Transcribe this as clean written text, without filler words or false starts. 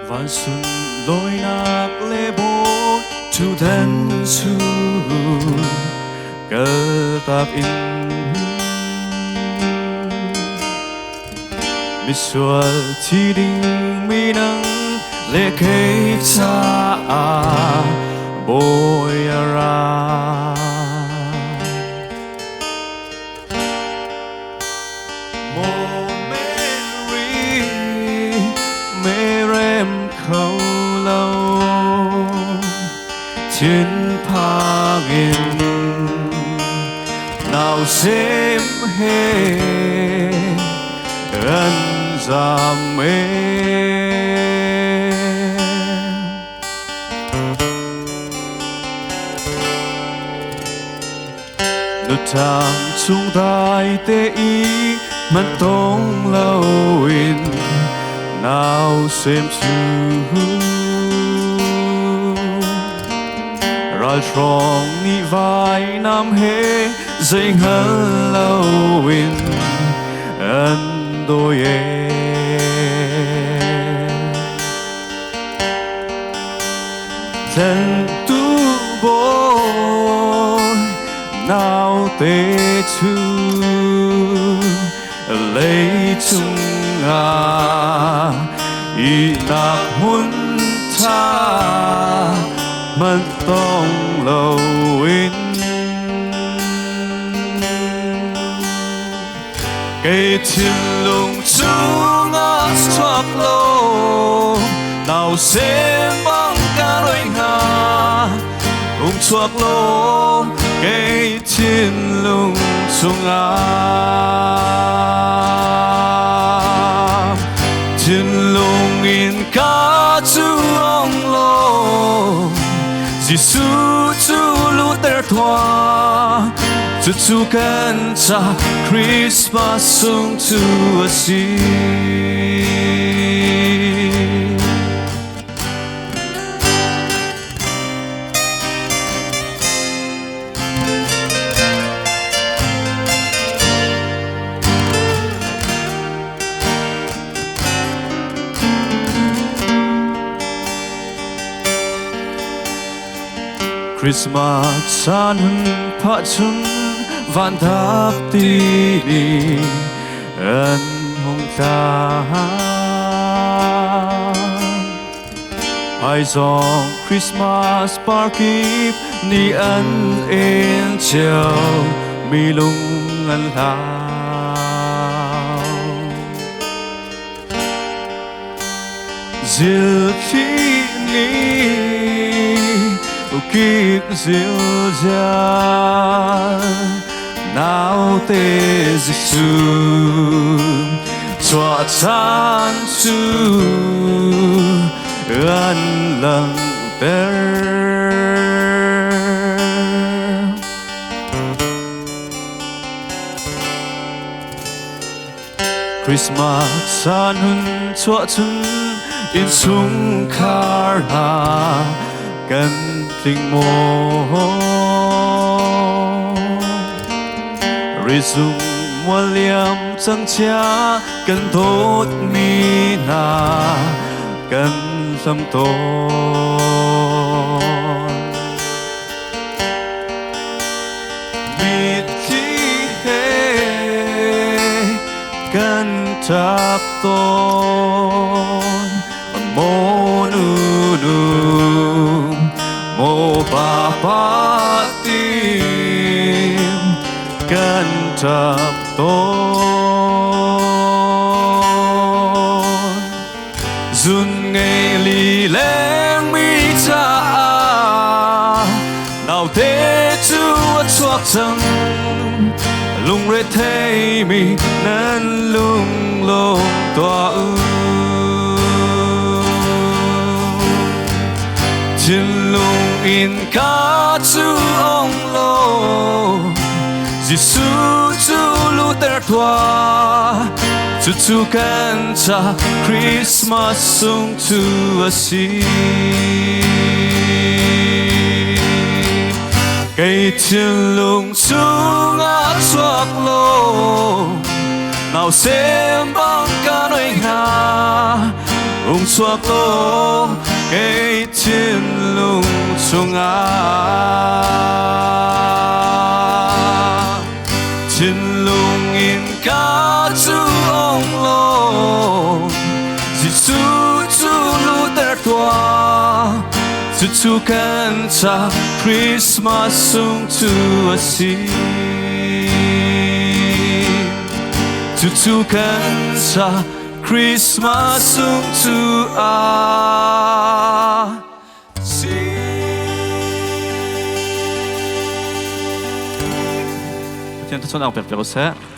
Vạn xuân lối nạc lê bố chu thân chu cơ tạc in mi xua chi đình mi nắng lê kê cha bôi ra khâu lâu trên pha nghìn nào xem hê ân giảm mê nụ thang chung tai tê ý mất tông lâu in nào xem chú ra tròn ni vai nam hê dây ngân lâu in ân đôi thân tu bôi nào tê chú lấy chung y nạc muốn tha mất tông lâu in cây thiên lùng chung thoát lâu nào xem băng ca đôi ngà cùng thoát lâu cây thiên lùng chung thiên lùng in ca chú ông lô Giêsu chú lu ter thoa chú cần cha Christmas sung chú asi Christmas san pha chung van tháp ti đi ân hồng ta ai dòng Christmas party ni ân in chiều mi lung ân lao diệu khi ni kiếp diệu dàng nào tê Giêsu cho chan su ân lần ter Christmas san hun cho chung in chung khar na cần tình mô Rizum mua liam chẳng cha cần tốt mi na cần tâm tôn mít khi hê cần trap tôn mô nu nu mô ba ba tim cần trap tôn dun ngày lì leng mi cha nào thế chúa chuộc chân lung rê thế mi nên lung lung tỏa thiên lung in ca chú ông lô Giêsu chú lu ter thoa chú cần cha Christmas sung chú asi cây thiên lung chung chuộc lô nào xem băng ca đôi ngà ung thuộc lô cái thiên lung chung thiên lung in cả chú ông lô chỉ chú lu ter tua chú kan cha Christmas sung tu asi chú kan cha Christmas sung tu asi Tiens, attention, on perd le